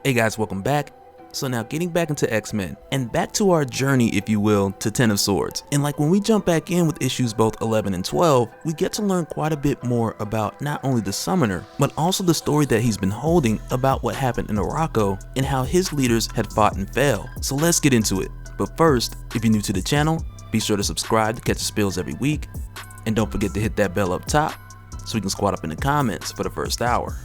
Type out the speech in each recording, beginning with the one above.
Hey guys, welcome back. So now getting back into X-Men, and back to our journey, if you will, to Ten of Swords. And like when we jump back in with issues both 11 and 12, we get to learn quite a bit more about not only the Summoner, but also the story that he's been holding about what happened in Arakko and how his leaders had fought and failed. So let's get into it. But first, if you're new to the channel, be sure to subscribe to catch the spills every week. And don't forget to hit that bell up top so we can squat up in the comments for the first hour.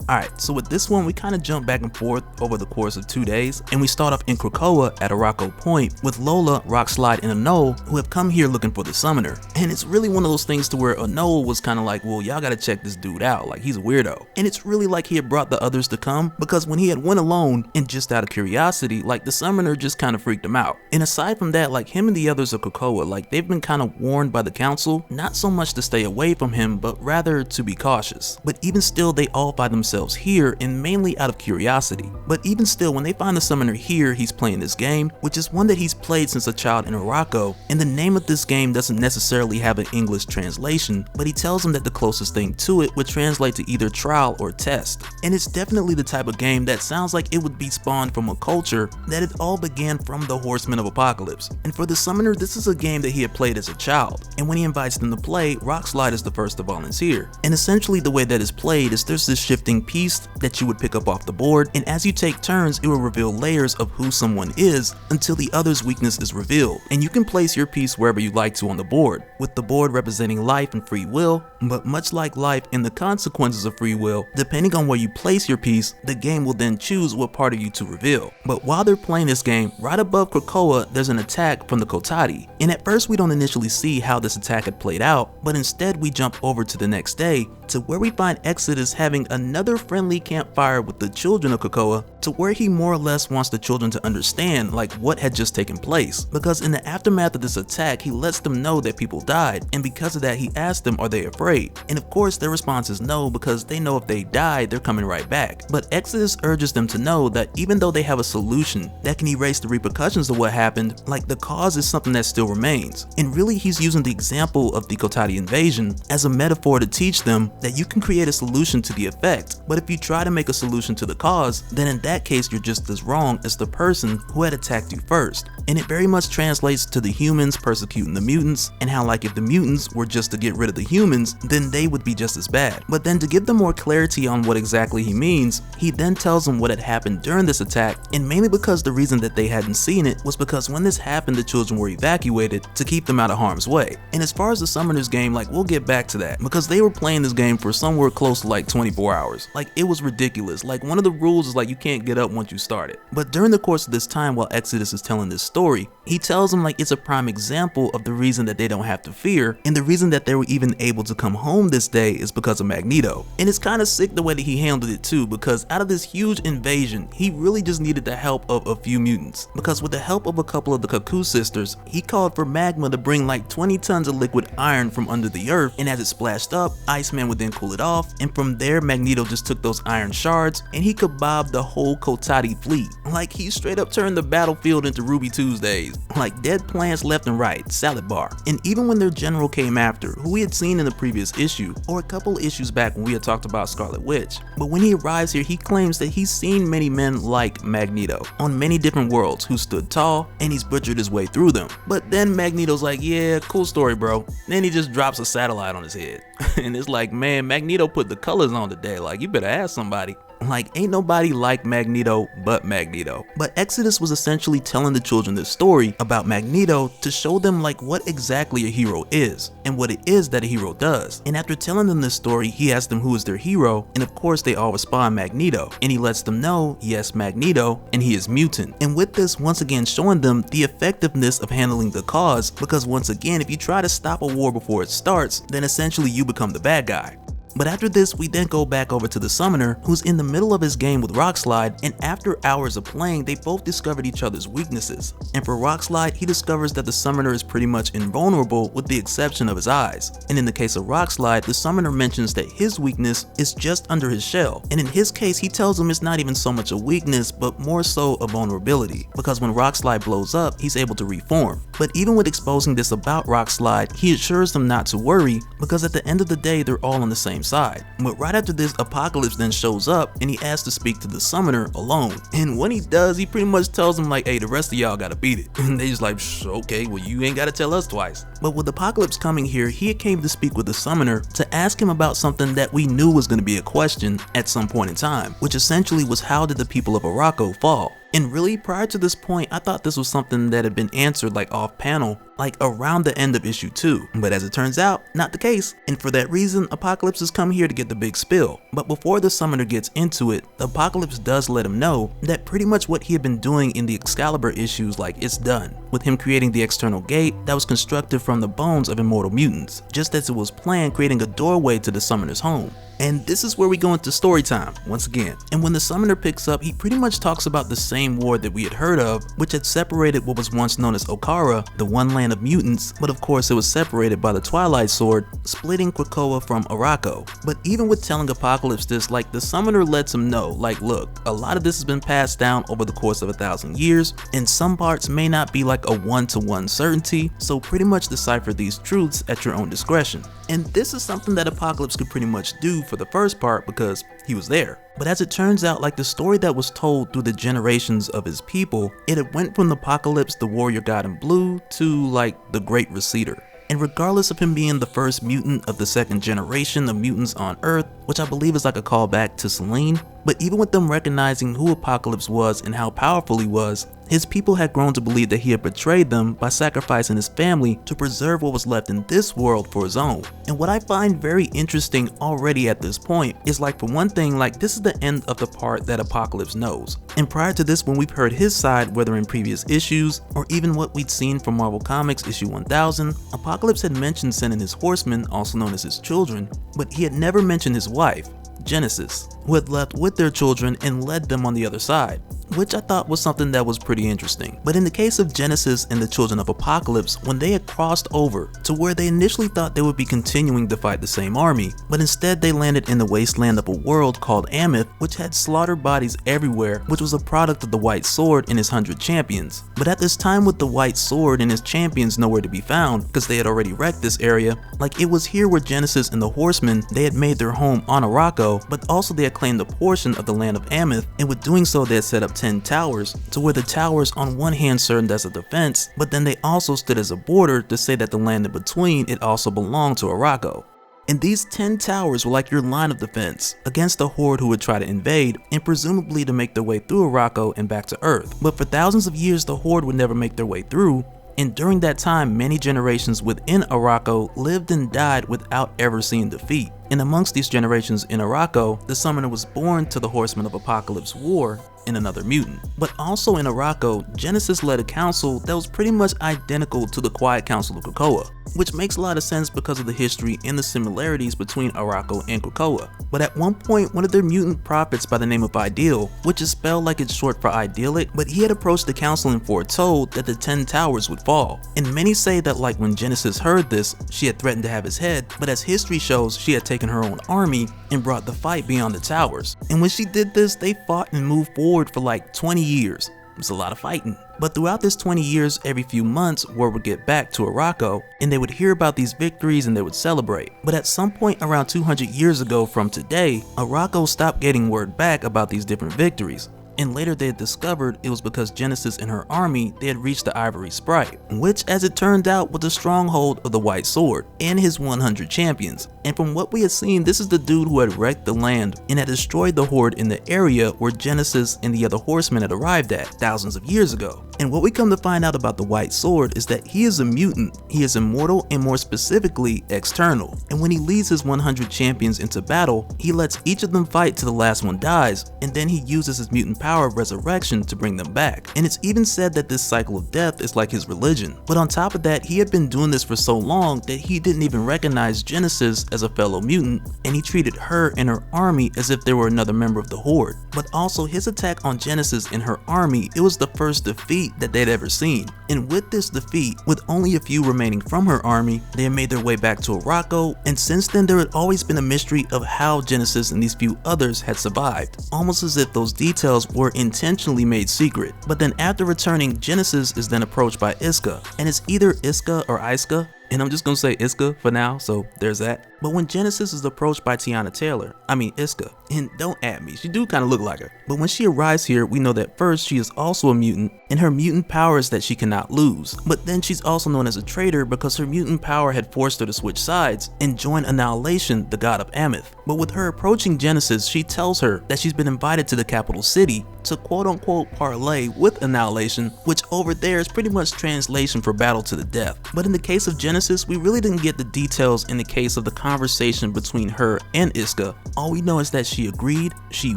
Alright, so with this one, we kind of jump back and forth over the course of 2 days, and we start off in Krakoa at Arakko Point with Lola, Rockslide, and Anoa who have come here looking for the Summoner. And it's really one of those things to where Anoa was kind of like, well, y'all gotta check this dude out, like he's a weirdo. And it's really like he had brought the others to come, because when he had went alone and just out of curiosity, like the Summoner just kind of freaked him out. And aside from that, like him and the others of Krakoa, like they've been kind of warned by the council, not so much to stay away from him, but rather to be cautious. But even still, they all find themselves here, and mainly out of curiosity. But even still, when they find the Summoner here, he's playing this game, which is one that he's played since a child in Arakko, and the name of this game doesn't necessarily have an English translation, but he tells them that the closest thing to it would translate to either trial or test. And it's definitely the type of game that sounds like it would be spawned from a culture that it all began from the Horsemen of Apocalypse. And for the Summoner, this is a game that he had played as a child, and when he invites them to play, Rockslide is the first to volunteer. And essentially the way that is played is there's this shifting piece that you would pick up off the board, and as you take turns, it will reveal layers of who someone is until the other's weakness is revealed. And you can place your piece wherever you like to on the board, with the board representing life and free will. But much like life and the consequences of free will, depending on where you place your piece, the game will then choose what part of you to reveal. But while they're playing this game, right above Krakoa, there's an attack from the Kotati. And at first we don't initially see how this attack had played out, but instead we jump over to the next day, to where we find Exodus having another friendly campfire with the children of Krakoa, to where he more or less wants the children to understand like what had just taken place, because in the aftermath of this attack he lets them know that people died, and because of that he asked them, are they afraid? And of course their response is no, because they know if they die they're coming right back. But Exodus urges them to know that even though they have a solution that can erase the repercussions of what happened, like the cause is something that still remains. And really he's using the example of the Kotati invasion as a metaphor to teach them that you can create a solution to the effect, but if you try to make a solution to the cause, then in that case you're just as wrong as the person who had attacked you first. And it very much translates to the humans persecuting the mutants, and how like if the mutants were just to get rid of the humans, then they would be just as bad. But then to give them more clarity on what exactly he means, he then tells them what had happened during this attack, and mainly because the reason that they hadn't seen it was because when this happened the children were evacuated to keep them out of harm's way. And as far as the Summoners game, like we'll get back to that, because they were playing this game for somewhere close to like 24 hours. Like it was ridiculous. Like one of the rules is like you can't get up once you start it. But during the course of this time while Exodus is telling this story, he tells them like it's a prime example of the reason that they don't have to fear, and the reason that they were even able to come home this day is because of Magneto. And it's kind of sick the way that he handled it too, because out of this huge invasion he really just needed the help of a few mutants, because with the help of a couple of the Cuckoo sisters he called for magma to bring like 20 tons of liquid iron from under the earth, and as it splashed up, Iceman would then cool it off, and from there Magneto just took those iron shards and he kebabbed the whole Kotati fleet. Like he straight up turned the battlefield into Ruby Tuesdays, like dead plants left and right, salad bar. And even when their general came after, who we had seen in the previous issue, or a couple issues back when we had talked about Scarlet Witch, but when he arrives here he claims that he's seen many men like Magneto on many different worlds who stood tall, and he's butchered his way through them. But then Magneto's like, yeah, cool story bro. Then he just drops a satellite on his head. And it's like, man, Magneto put the colors on today, like you better ask somebody. Like ain't nobody like Magneto but Magneto. But Exodus was essentially telling the children this story about Magneto to show them like what exactly a hero is and what it is that a hero does. And after telling them this story, he asked them who is their hero, and of course they all respond Magneto, and he lets them know, yes, Magneto, and he is mutant. And with this once again showing them the effectiveness of handling the cause, because once again if you try to stop a war before it starts, then essentially you become the bad guy. But after this, we then go back over to the Summoner, who's in the middle of his game with Rockslide, and after hours of playing, they both discovered each other's weaknesses. And for Rockslide, he discovers that the Summoner is pretty much invulnerable with the exception of his eyes. And in the case of Rockslide, the Summoner mentions that his weakness is just under his shell. And in his case, he tells him it's not even so much a weakness, but more so a vulnerability, because when Rockslide blows up, he's able to reform. But even with exposing this about Rockslide, he assures them not to worry, because at the end of the day, they're all on the same same side. But right after this, Apocalypse then shows up and he asks to speak to the summoner alone. And when he does, he pretty much tells him like, hey, the rest of y'all gotta beat it. And they just like, okay, well you ain't gotta tell us twice. But with Apocalypse coming here, he had came to speak with the summoner to ask him about something that we knew was gonna be a question at some point in time, which essentially was, how did the people of Arakko fall? And really, prior to this point, I thought this was something that had been answered like off panel, like around the end of issue 2. But as it turns out, not the case. And for that reason, Apocalypse has come here to get the big spill. But before the summoner gets into it, Apocalypse does let him know that pretty much what he had been doing in the Excalibur issues, like, it's done. With him creating the external gate that was constructed from the bones of immortal mutants, just as it was planned, creating a doorway to the summoner's home. And this is where we go into story time once again. And when the summoner picks up, he pretty much talks about the same war that we had heard of, which had separated what was once known as Okara, the one land of mutants, but of course it was separated by the Twilight Sword, splitting Krakoa from Arakko. But even with telling Apocalypse this, like, the summoner lets him know, like, look, a lot of this has been passed down over the course of 1,000 years, and some parts may not be like a one-to-one certainty, so pretty much decipher these truths at your own discretion. And this is something that Apocalypse could pretty much do for the first part because he was there. But as it turns out, like, the story that was told through the generations of his people, it had went from the Apocalypse, the warrior god in blue, to like the Great Receder. And regardless of him being the first mutant of the second generation of mutants on Earth, which I believe is like a callback to Selene, but even with them recognizing who Apocalypse was and how powerful he was, his people had grown to believe that he had betrayed them by sacrificing his family to preserve what was left in this world for his own. And what I find very interesting already at this point is, like, for one thing, like, this is the end of the part that Apocalypse knows. And prior to this, when we've heard his side, whether in previous issues or even what we'd seen from Marvel Comics issue 1000, Apocalypse had mentioned sending his horsemen, also known as his children, but he had never mentioned his wife, Genesis, who had left with their children and led them on the other side, which I thought was something that was pretty interesting. But in the case of Genesis and the children of Apocalypse, when they had crossed over to where they initially thought they would be continuing to fight the same army, but instead they landed in the wasteland of a world called Amyth, which had slaughtered bodies everywhere, which was a product of the White Sword and his 100 champions. But at this time, with the White Sword and his champions nowhere to be found because they had already wrecked this area, like, it was here where Genesis and the Horsemen, they had made their home on Arakko, but also they had claimed a portion of the land of Amyth, and with doing so they had set up 10 towers, to where the towers on one hand served as a defense, but then they also stood as a border to say that the land in between, it also belonged to Arakko. And these 10 towers were like your line of defense against the horde who would try to invade, and presumably to make their way through Arakko and back to Earth. But for thousands of years the horde would never make their way through, and during that time many generations within Arakko lived and died without ever seeing defeat. And amongst these generations in Arakko, the summoner was born to the Horsemen of Apocalypse War in another mutant. But also in Arakko, Genesis led a council that was pretty much identical to the Quiet Council of Krakoa, which makes a lot of sense because of the history and the similarities between Arakko and Krakoa. But at one point, one of their mutant prophets by the name of Ideal, which is spelled like it's short for idyllic, but he had approached the council and foretold that the 10 towers would fall. And many say that, like, when Genesis heard this, she had threatened to have his head, but as history shows, she had taken her own army and brought the fight beyond the towers. And when she did this, they fought and moved forward for like 20 years. It was a lot of fighting. But throughout this 20 years, every few months, word would get back to Arakko, and they would hear about these victories and they would celebrate. But at some point around 200 years ago from today, Arakko stopped getting word back about these different victories. And later they had discovered it was because Genesis and her army, they had reached the Ivory Sprite, which as it turned out was the stronghold of the White Sword and his 100 champions. And from what we had seen, this is the dude who had wrecked the land and had destroyed the horde in the area where Genesis and the other horsemen had arrived at thousands of years ago. And what we come to find out about the White Sword is that he is a mutant, he is immortal, and more specifically external. And when he leads his 100 champions into battle, he lets each of them fight till the last one dies, and then he uses his mutant power of resurrection to bring them back. And it's even said that this cycle of death is like his religion. But on top of that, he had been doing this for so long that he didn't even recognize Genesis as a fellow mutant, and he treated her and her army as if they were another member of the horde. But also his attack on Genesis and her army, it was the first defeat that they'd ever seen. And with this defeat, with only a few remaining from her army, they had made their way back to Arakko, and since then there had always been a mystery of how Genesis and these few others had survived, almost as if those details were intentionally made secret. But then after returning, Genesis is then approached by Iska, and it's either Iska or Iska, And I'm just gonna say Iska for now, so there's that. But when Genesis is approached by Tiana Taylor, Iska, and don't at me, she do kind of look like her. But when she arrives here, we know that first she is also a mutant, and her mutant power is that she cannot lose. But then she's also known as a traitor because her mutant power had forced her to switch sides and join Annihilation, the god of Ameth. But with her approaching Genesis, she tells her that she's been invited to the capital city to quote-unquote parlay with Annihilation, which over there is pretty much translation for battle to the death. But in the case of Genesis, we really didn't get the details in the case of the conversation between her and Iska. All we know is that she agreed, she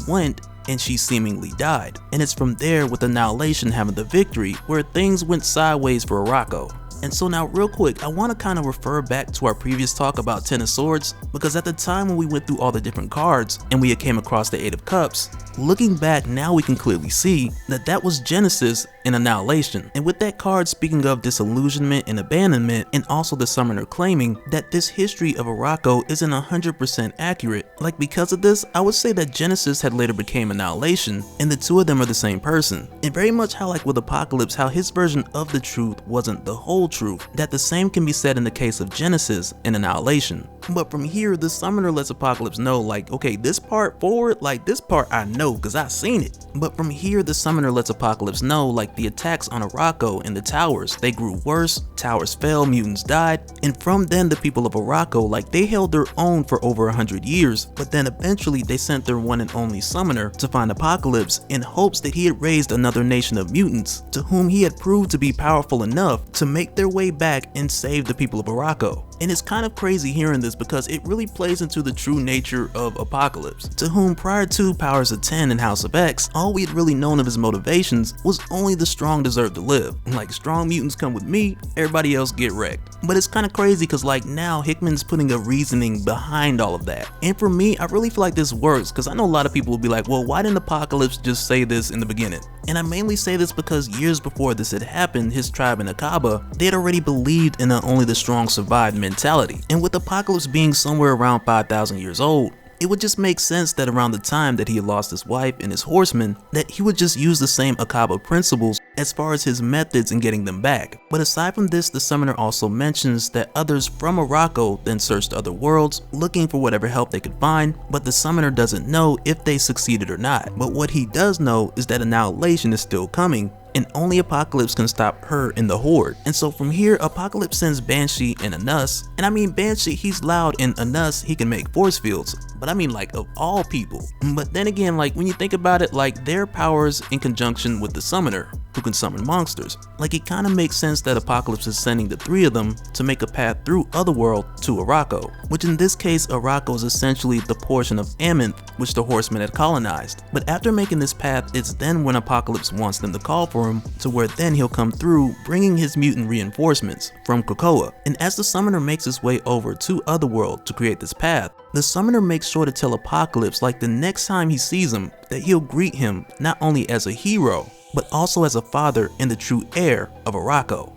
went, and she seemingly died. And it's from there, with Annihilation having the victory, where things went sideways for Arakko. And so now real quick, I want to kind of refer back to our previous talk about Ten of Swords, because at the time when we went through all the different cards and we had came across the Eight of Cups, looking back now we can clearly see that that was Genesis and Annihilation. And with that card speaking of disillusionment and abandonment, and also the summoner claiming that this history of Arakko isn't 100% accurate. Like, because of this, I would say that Genesis had later became Annihilation, and the two of them are the same person. And very much how like with Apocalypse, how his version of the truth wasn't the whole truth, that the same can be said in the case of Genesis and Annihilation. But from here, the summoner lets Apocalypse know, like, okay, this part forward, like this part I know because I seen it. But from here, the summoner lets Apocalypse know, like, the attacks on Arakko and the towers, they grew worse, towers fell, mutants died, and from then the people of Arakko, like, they held their own for over 100 years, but then eventually they sent their one and only summoner to find Apocalypse in hopes that he had raised another nation of mutants, to whom he had proved to be powerful enough to make their way back and save the people of Arakko. And it's kind of crazy hearing this because it really plays into the true nature of Apocalypse, to whom prior to Powers of 10 and House of X, all we had really known of his motivations was only the strong deserve to live. Like, strong mutants come with me, everybody else get wrecked. But it's kind of crazy because like now Hickman's putting a reasoning behind all of that. And for me, I really feel like this works because I know a lot of people will be like, well, why didn't Apocalypse just say this in the beginning? And I mainly say this because years before this had happened, his tribe in Akaba, they had already believed in a only the strong survive mentality. And with Apocalypse being somewhere around 5,000 years old, it would just make sense that around the time that he had lost his wife and his horsemen, that he would just use the same Akaba principles as far as his methods in getting them back. But aside from this, the summoner also mentions that others from Arakko then searched other worlds, looking for whatever help they could find, but the summoner doesn't know if they succeeded or not. But what he does know is that Annihilation is still coming, and only Apocalypse can stop her in the Horde. And so from here, Apocalypse sends Banshee and Anus, and I mean Banshee, he's loud, and Anus, he can make force fields, but I mean like of all people. But then again, like when you think about it, like their powers in conjunction with the summoner, who can summon monsters, like it kind of makes sense that Apocalypse is sending the three of them to make a path through Otherworld to Arakko, which in this case Arakko is essentially the portion of Ameth which the horsemen had colonized. But after making this path, it's then when Apocalypse wants them to call for him, to where then he'll come through bringing his mutant reinforcements from Krakoa. And as the summoner makes his way over to Otherworld to create this path, the summoner makes sure to tell Apocalypse, like the next time he sees him, that he'll greet him not only as a hero, but also as a father and the true heir of Arakko.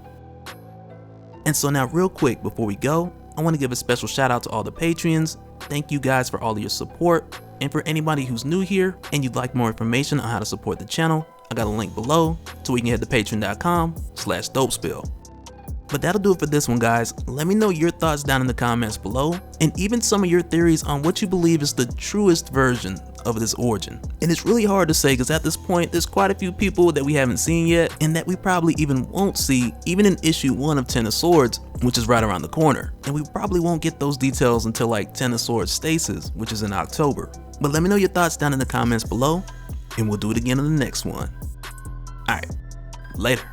And so now real quick before we go, I want to give a special shout out to all the Patreons. Thank you guys for all of your support. And for anybody who's new here and you'd like more information on how to support the channel, I got a link below to where you can head to patreon.com/dopespill. But that'll do it for this one, guys. Let me know your thoughts down in the comments below, and even some of your theories on what you believe is the truest version of this origin. And it's really hard to say because at this point there's quite a few people that we haven't seen yet, and that we probably even won't see even in issue 1 of Ten of Swords, which is right around the corner. And we probably won't get those details until like Ten of Swords Stasis, which is in October. But let me know your thoughts down in the comments below, and we'll do it again in the next one. Alright, later.